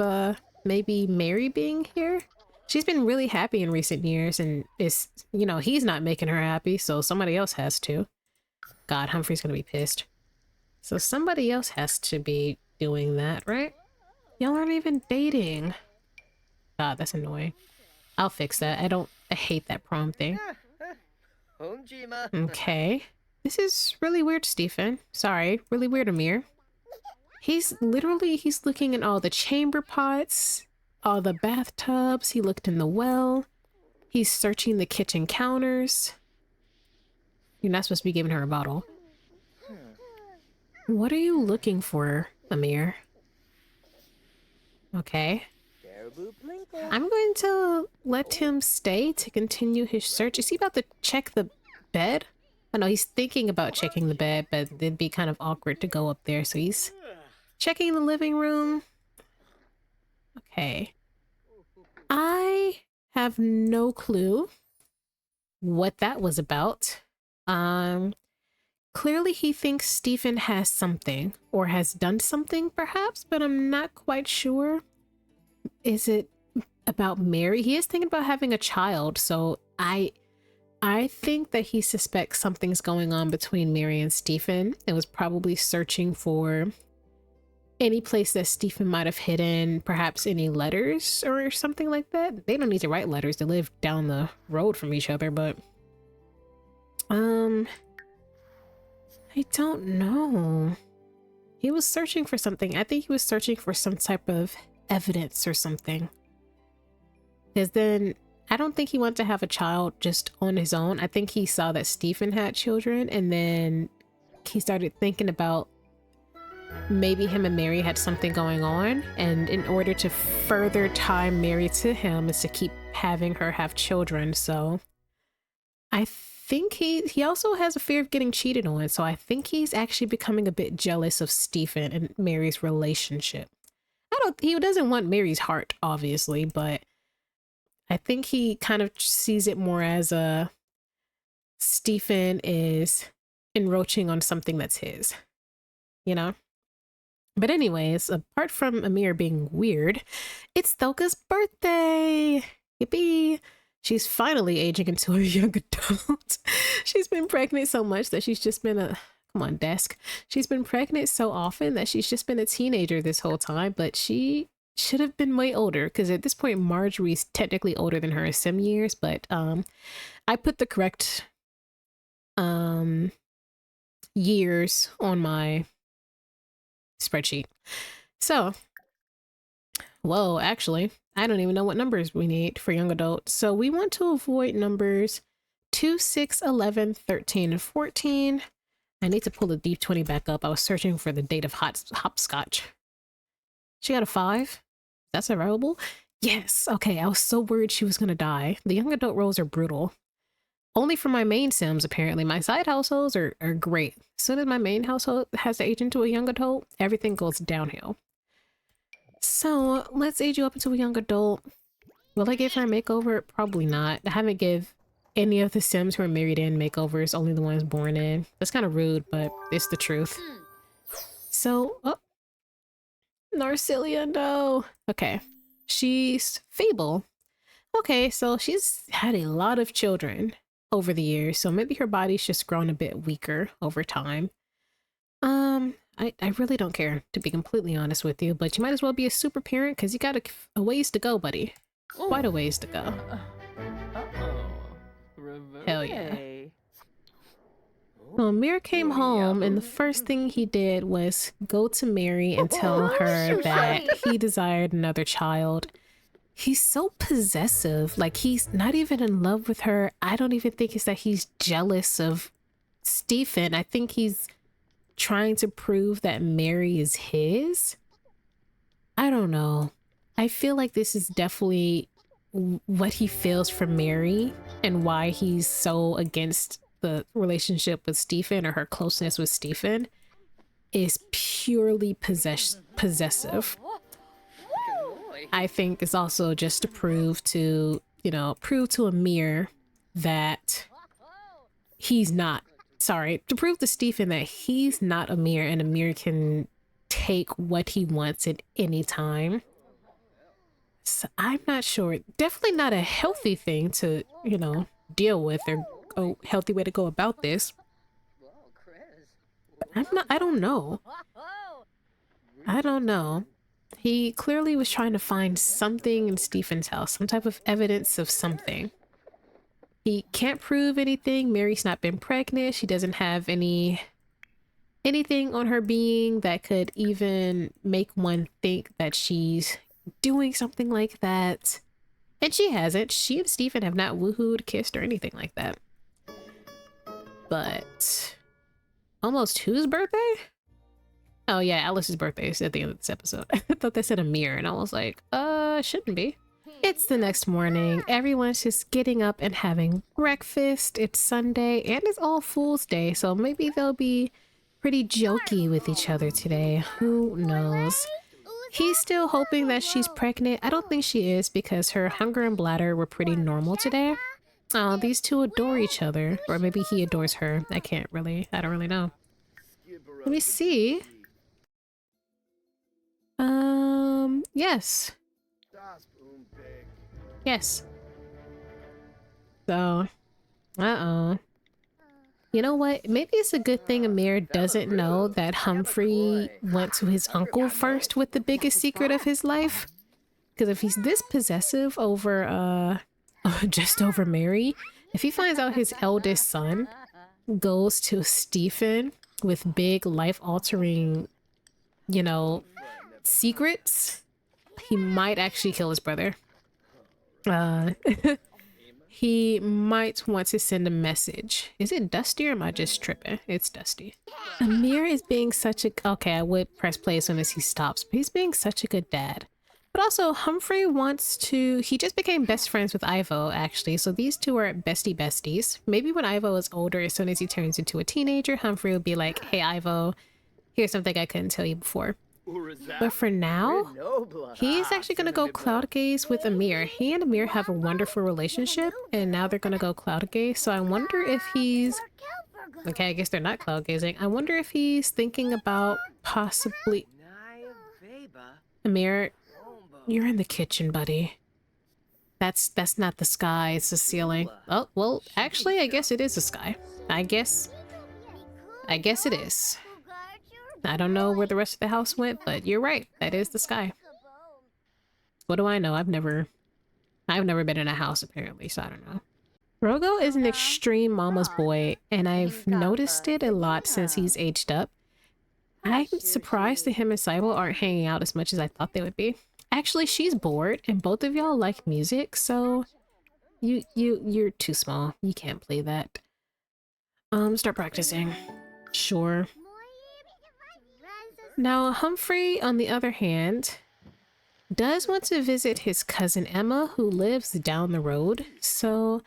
maybe Mary being here. She's been really happy in recent years, and it's, you know, he's not making her happy, so somebody else has to. God, Humphrey's gonna be pissed. So somebody else has to be doing that, right? Y'all aren't even dating. God, that's annoying. I'll fix that. I hate that prom thing. Okay. This is really weird, Stephen. Sorry. Really weird, Amir. He's looking in all the chamber pots, all the bathtubs. He looked in the well. He's searching the kitchen counters. You're not supposed to be giving her a bottle. What are you looking for, Amir? Okay. I'm going to let him stay to continue his search. Is he about to check the bed? I know he's thinking about checking the bed, but it'd be kind of awkward to go up there, so he's checking the living room. Okay. I have no clue what that was about. Clearly he thinks Stephen has something, or has done something perhaps, but I'm not quite sure. Is it about Mary? He is thinking about having a child, so I think that he suspects something's going on between Mary and Stephen. It was probably searching for any place that Stephen might have hidden, perhaps any letters or something like that. They don't need to write letters. They live down the road from each other, but I don't know. He was searching for something. I think he was searching for some type of evidence or something. Because then I don't think he wanted to have a child just on his own. I think he saw that Stephen had children, and then he started thinking about maybe him and Mary had something going on, and in order to further tie Mary to him is to keep having her have children. So I think he also has a fear of getting cheated on, so I think he's actually becoming a bit jealous of Stephen and Mary's relationship. he doesn't want Mary's heart, obviously, but I think he kind of sees it more as a Stephen is encroaching on something that's his, you know? But anyways, apart from Amir being weird, it's Thilka's birthday! Yippee! She's finally aging into a young adult. She's been pregnant so much that she's just been a... Come on, desk. She's been pregnant so often that she's just been a teenager this whole time, but she should have been way older, because at this point, Marjorie's technically older than her some years, but I put the correct years on my spreadsheet. So, whoa, actually, I don't even know what numbers we need for young adult. So we want to avoid numbers 2, 6, 11, 13, and 14. I need to pull the Deep 20 back up. I was searching for the date of hopscotch. She got a 5. That's available? Yes. Okay, I was so worried she was going to die. The young adult roles are brutal. Only for my main sims, apparently. My side households are great. As soon as my main household has to age into a young adult, everything goes downhill. So, let's age you up into a young adult. Will I give her a makeover? Probably not. I haven't give any of the sims who are married in makeovers, only the ones born in. That's kind of rude, but it's the truth. So, oh. Narcilia, no. Okay. She's Fable. Okay, so she's had a lot of children over the years, so maybe her body's just grown a bit weaker over time. I really don't care, to be completely honest with you, but you might as well be a super parent because you got a ways to go, buddy. Quite a ways to go. Hell yeah. So Amir came home, and the first thing he did was go to Mary and tell her that he desired another child. He's so possessive. Like, he's not even in love with her. I don't even think it's that he's jealous of Stephen. I think he's trying to prove that Mary is his. I don't know. I feel like this is definitely what he feels for Mary and why he's so against the relationship with Stephen, or her closeness with Stephen, is purely possessive. I think it's also just to prove to, prove to Amir that he's not, to prove to Stephen that he's not Amir, and Amir can take what he wants at any time. So I'm not sure. Definitely not a healthy thing to, deal with, or a healthy way to go about this. But I don't know. He clearly was trying to find something in Stephen's house, some type of evidence of something. He can't prove anything. Mary's not been pregnant. She doesn't have anything on her being that could even make one think that she's doing something like that. And she hasn't. She and Stephen have not woohooed, kissed, or anything like that. But almost whose birthday? Oh yeah, Alice's birthday is at the end of this episode. I thought they said Amir, and I was like, shouldn't be. It's the next morning. Everyone's just getting up and having breakfast. It's Sunday, and it's All Fool's Day, so maybe they'll be pretty jokey with each other today. Who knows? He's still hoping that she's pregnant. I don't think she is, because her hunger and bladder were pretty normal today. Oh, these two adore each other. Or maybe he adores her. I don't really know. Let me see. Yes. Yes. So, you know what? Maybe it's a good thing Amir doesn't know that Humphrey went to his uncle first with the biggest secret of his life. Because if he's this possessive over, just over Mary, if he finds out his eldest son goes to Stephen with big life-altering, secrets, he might actually kill his brother. He might want to send a message. Is it Dusty, or am I just tripping? It's Dusty. Amir is being such a... Okay, I would press play as soon as he stops, but he's being such a good dad. But also, Humphrey wants to... He just became best friends with Ivo, actually, so these two are besties. Maybe when Ivo is older, as soon as he turns into a teenager, Humphrey will be like, hey, Ivo, here's something I couldn't tell you before. But for now, he's actually gonna go cloud gaze with Amir. He and Amir have a wonderful relationship, and now they're gonna go cloud gaze. So I wonder if he's... Okay, I guess they're not cloud gazing. I wonder if he's thinking about possibly... Amir, you're in the kitchen, buddy. That's not the sky, it's the ceiling. Oh, well, actually, I guess it is the sky. I guess it is. I don't know where the rest of the house went, but you're right. That is the sky. What do I know? I've never been in a house, apparently, so I don't know. Grogo is an extreme mama's boy, and I've noticed it a lot since he's aged up. I'm surprised that him and Cybele aren't hanging out as much as I thought they would be. Actually, she's bored, and both of y'all like music, so you're too small. You can't play that. Start practicing. Sure. Now, Humphrey, on the other hand, does want to visit his cousin Emma, who lives down the road. So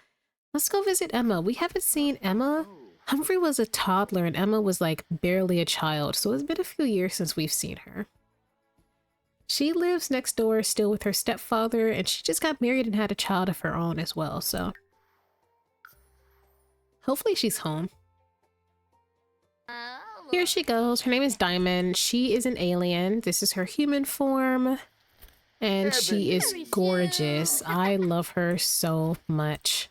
let's go visit Emma. We haven't seen Emma. Humphrey was a toddler and Emma was like barely a child, so it's been a few years since we've seen her. She lives next door still with her stepfather, and she just got married and had a child of her own as well, so hopefully she's home. Here she goes. Her name is Diamond. She is an alien. This is her human form. And she is gorgeous. I love her so much.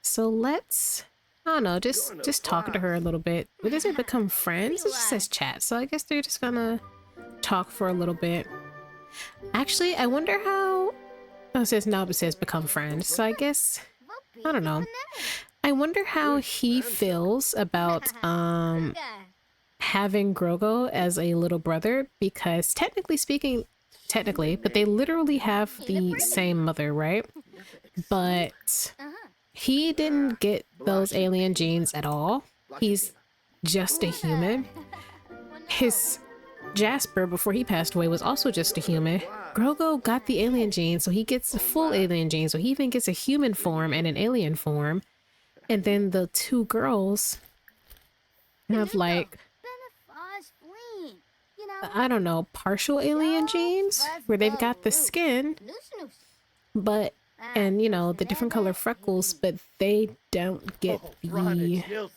So let's, I don't know, just talk to her a little bit. But does it become friends? It just says chat. So I guess they're just gonna talk for a little bit. Actually, I wonder how... Oh, it says no, but it says become friends. So I guess, I don't know. I wonder how he feels about, having Grogo as a little brother, because technically speaking, but they literally have the same mother, right? But he didn't get those alien genes at all. He's just a human. His Jasper, before he passed away, was also just a human. Grogo got the alien gene, so he gets the full alien gene, so he even gets a human form and an alien form. And then the two girls have like, I don't know, partial alien genes where they've got the skin, but, and you know, the different color freckles, but they don't get the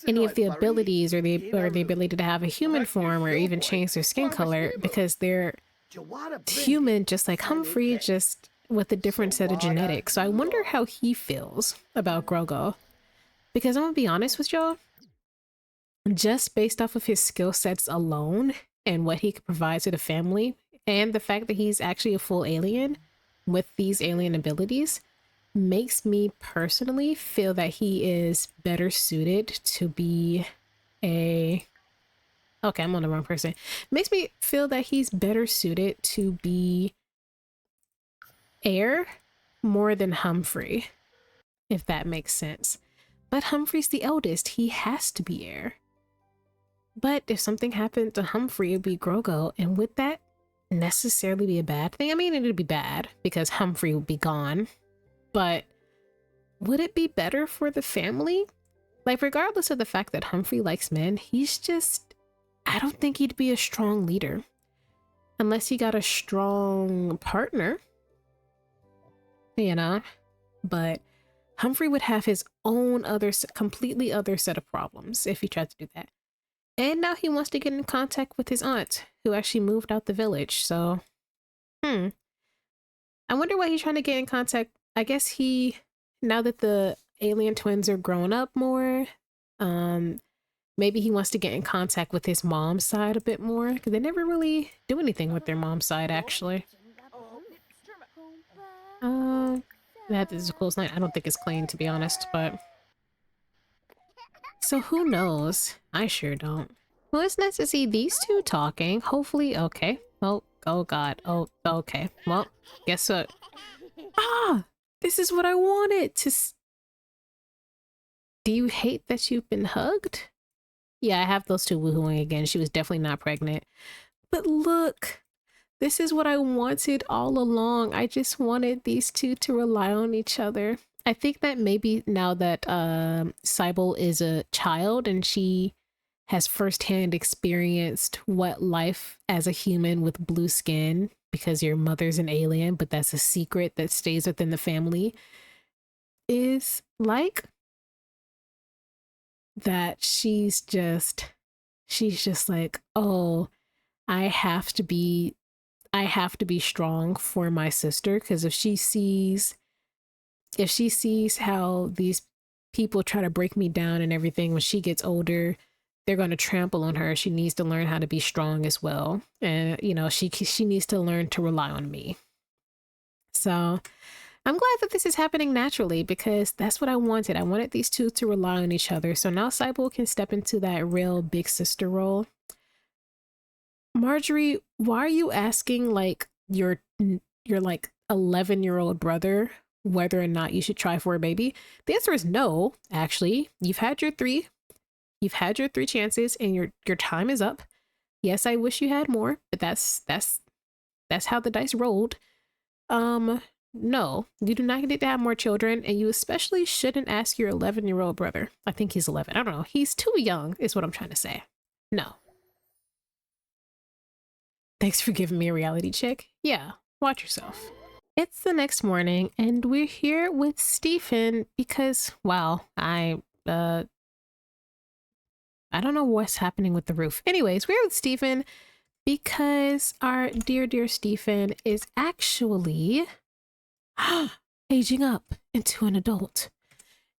any of the abilities or the ability to have a human form or even change their skin color, because they're human just like Humphrey, just with a different set of genetics. So I wonder how he feels about Grogo, because I'm gonna be honest with y'all, just based off of his skill sets alone and what he could provide to the family, and the fact that he's actually a full alien with these alien abilities, makes me personally feel that he is better suited to be a... Okay, I'm on the wrong person. Makes me feel that he's better suited to be heir more than Humphrey, if that makes sense. But Humphrey's the eldest. He has to be heir. But if something happened to Humphrey, it'd be Grogo. And would that necessarily be a bad thing? I mean, it'd be bad because Humphrey would be gone. But would it be better for the family? Like, regardless of the fact that Humphrey likes men, he's just... I don't think he'd be a strong leader. Unless he got a strong partner. You know? But Humphrey would have his own completely other set of problems if he tried to do that. And now he wants to get in contact with his aunt, who actually moved out the village, so... I wonder why he's trying to get in contact. I guess he... Now that the alien twins are grown up more, maybe he wants to get in contact with his mom's side a bit more, because they never really do anything with their mom's side, actually. That is a close line. I don't think it's clean, to be honest, but... So who knows? I sure don't. Well, it's nice to see these two talking. Hopefully, okay. Oh god. Oh, okay. Well, guess what? Ah! This is what I wanted to Do you hate that you've been hugged? Yeah, I have those two woohooing again. She was definitely not pregnant. But look! This is what I wanted all along. I just wanted these two to rely on each other. I think that maybe now that Cybele is a child and she has firsthand experienced what life as a human with blue skin, because your mother's an alien, but that's a secret that stays within the family, is like, that she's just like, oh, I have to be I have to be strong for my sister, because if she sees how these people try to break me down and everything, when she gets older, they're going to trample on her. She needs to learn how to be strong as well. And, you know, she needs to learn to rely on me. So I'm glad that this is happening naturally, because that's what I wanted. I wanted these two to rely on each other. So now Cybo can step into that real big sister role. Marjorie, why are you asking like your like 11-year-old brother whether or not you should try for a baby? The answer is no, actually. You've had your three chances and your time is up. Yes, I wish you had more, but that's how the dice rolled. No, you do not need to have more children, and you especially shouldn't ask your 11-year-old brother. I think he's 11. I don't know. He's too young is what I'm trying to say. No. Thanks for giving me a reality check. Yeah, watch yourself. It's the next morning and we're here with Stephen because, wow, I don't know what's happening with the roof. Anyways, we're with Stephen because our dear Stephen is actually aging up into an adult.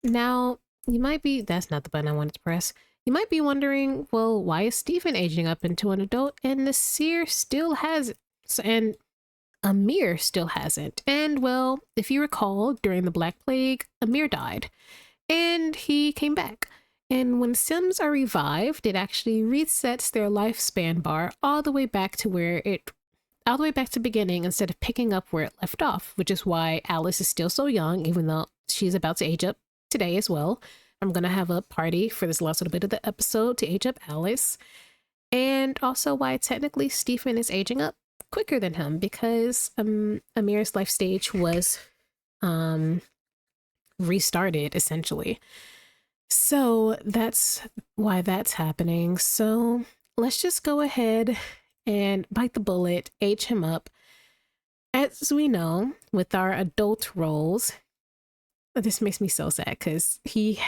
Now, you might be, that's not the button I wanted to press. You might be wondering, well, why is Stephen aging up into an adult and Nasir still hasn't, and Amir still hasn't? And well, if you recall, during the Black Plague, Amir died and he came back. And when Sims are revived, it actually resets their lifespan bar all the way back to beginning instead of picking up where it left off, which is why Alice is still so young, even though she's about to age up today as well. I'm going to have a party for this last little bit of the episode to age up Alice. And also why technically Stephen is aging up quicker than him, because Amir's life stage was restarted essentially. So that's why that's happening. So let's just go ahead and bite the bullet, age him up. As we know, with our adult roles, this makes me so sad because he's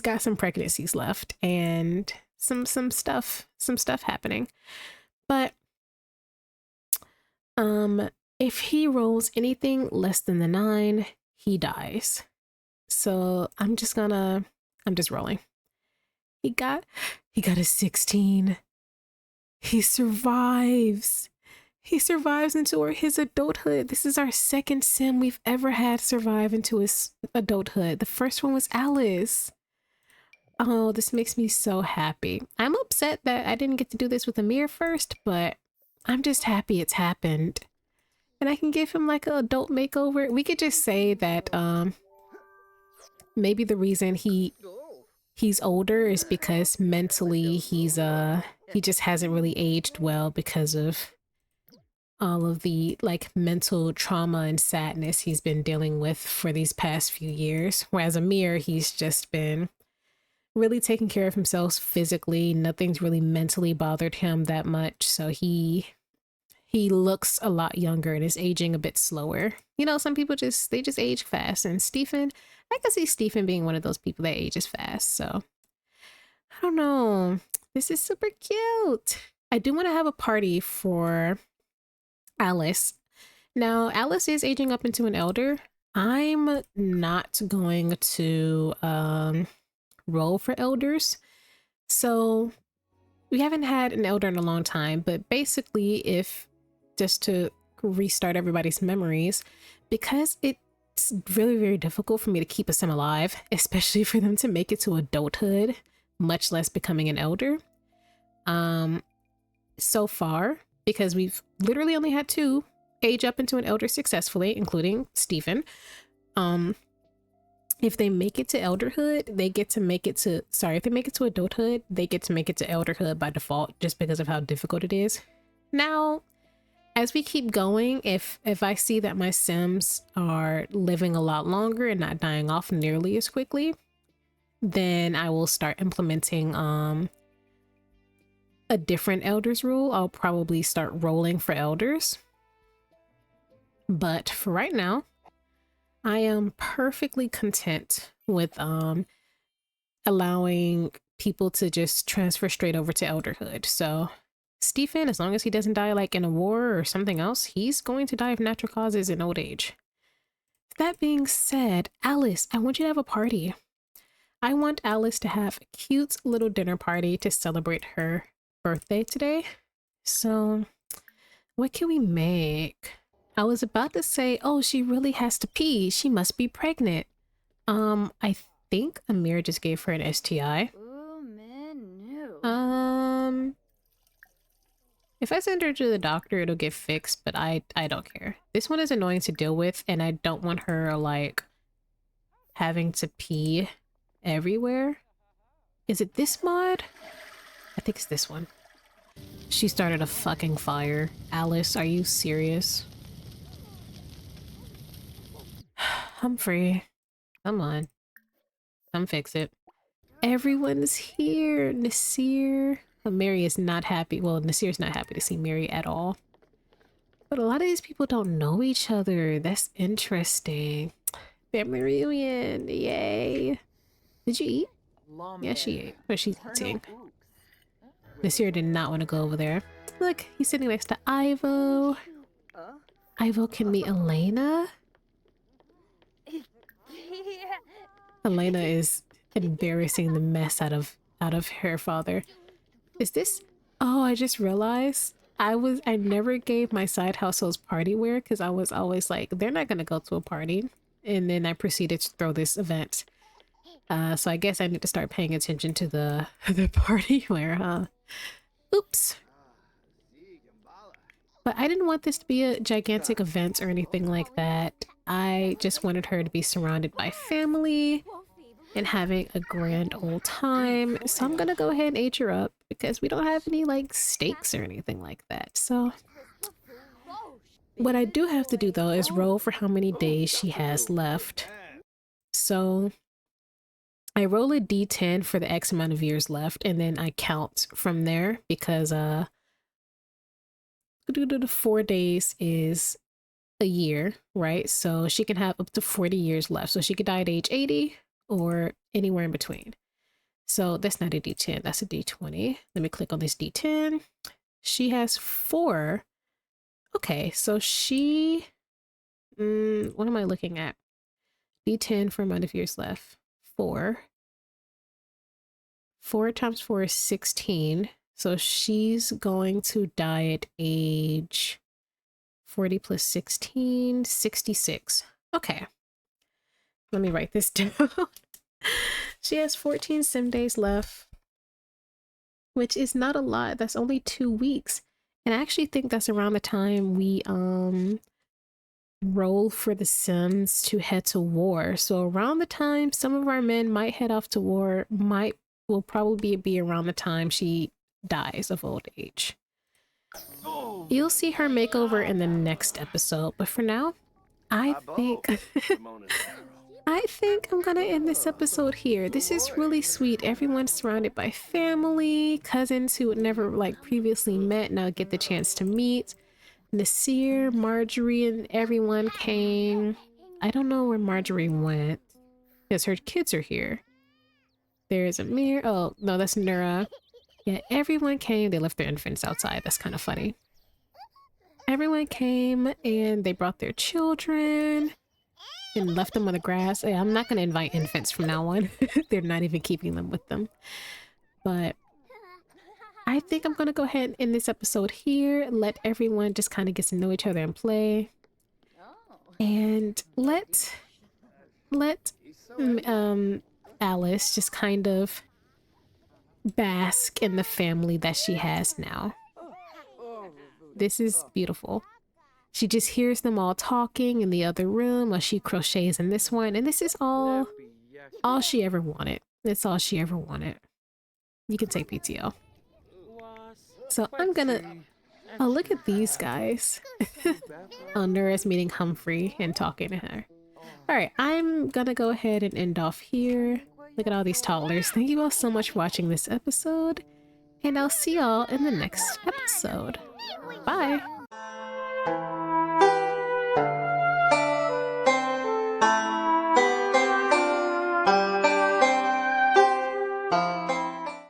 got some pregnancies left and some stuff happening. But if he rolls anything less than the 9, he dies. So I'm just rolling. He got a 16. He survives. He survives into his adulthood. This is our second sim we've ever had survive into his adulthood. The first one was Alice. Oh, this makes me so happy. I'm upset that I didn't get to do this with Amir first, but I'm just happy it's happened. And I can give him like an adult makeover. We could just say that maybe the reason he's older is because mentally he just hasn't really aged well because of all of the like mental trauma and sadness he's been dealing with for these past few years. Whereas Amir, he's just been really taking care of himself physically. Nothing's really mentally bothered him that much. So he looks a lot younger and is aging a bit slower. You know, some people just age fast, and Stephen, I can see Stephen being one of those people that ages fast. So I don't know. This is super cute. I do want to have a party for Alice. Now, Alice is aging up into an elder. I'm not going to roll for elders. So we haven't had an elder in a long time, but basically, if just to restart everybody's memories, because it's really, very difficult for me to keep a sim alive, especially for them to make it to adulthood, much less becoming an elder. So far, because we've literally only had 2 age up into an elder successfully, including Stephen. If they make it to elderhood, they get to make it to, if they make it to adulthood, they get to make it to elderhood by default, just because of how difficult it is. Now, as we keep going, if I see that my sims are living a lot longer and not dying off nearly as quickly, then I will start implementing a different elders rule. I'll probably start rolling for elders. But for right now, I am perfectly content with allowing people to just transfer straight over to elderhood. So Stephen, as long as he doesn't die like in a war or something else, he's going to die of natural causes in old age. That being said, Alice, I want you to have a party. I want Alice to have a cute little dinner party to celebrate her birthday today. So what can we make? I was about to say, oh, she really has to pee. She must be pregnant. I think Amir just gave her an STI. If I send her to the doctor, it'll get fixed, but I don't care. This one is annoying to deal with, and I don't want her, like, having to pee everywhere. Is it this mod? I think it's this one. She started a fucking fire. Alice, are you serious? Humphrey, come on. Come fix it. Everyone's here. Nasir. Well, Mary is not happy. Well, Nasir's not happy to see Mary at all. But a lot of these people don't know each other. That's interesting. Family reunion. Yay. Did you eat? Yeah, she ate. But she's eating. Nasir did not want to go over there. Look, he's sitting next to Ivo. Ivo can meet Elena. Elena is embarrassing the mess out of her father. Is this? Oh, I just realized I never gave my side households party wear because I was always like, they're not gonna go to a party. And then I proceeded to throw this event. So I guess I need to start paying attention to the party wear, huh? Oops. But I didn't want this to be a gigantic event or anything like that. I just wanted her to be surrounded by family and having a grand old time. So I'm gonna go ahead and age her up because we don't have any like stakes or anything like that. So what I do have to do though is roll for how many days she has left. So I roll a d10 for the X amount of years left, and then I count from there because 4 days is a year, right? So she can have up to 40 years left. So she could die at age 80 or anywhere in between. So that's not a d10, that's a d20. Let me click on this d10. She has 4. Okay, so she, what am I looking at? d10 for amount of years left. 4. 4 times 4 is 16. So she's going to die at age 40 plus 16, 66. Okay. Let me write this down. She has 14 sim days left, which is not a lot. That's only 2 weeks. And I actually think that's around the time we roll for the Sims to head to war. So around the time some of our men might head off to war, will probably be around the time she dies of old age. You'll see her makeover in the next episode, but for now, I think I'm gonna end this episode here. This is really sweet. Everyone's surrounded by family, cousins who had never like previously met now get the chance to meet. Nasir, Marjorie, and everyone came. I don't know where Marjorie went because her kids are here. There's Amir. Oh no, that's Nura. Yeah, everyone came. They left their infants outside. That's kind of funny. Everyone came and they brought their children and left them on the grass. Yeah, I'm not going to invite infants from now on. They're not even keeping them with them. But I think I'm going to go ahead and end this episode here. Let everyone just kind of get to know each other and play. And let Alice just kind of bask in the family that she has now. This is beautiful. She just hears them all talking in the other room while she crochets in this one, and this is all she ever wanted. It's all she ever wanted. You can take PTO. So I'm gonna look at these guys. Nura's meeting Humphrey and talking to her. All right, I'm gonna go ahead and end off here. Look at all these toddlers. Thank you all so much for watching this episode, and I'll see y'all in the next episode. Bye!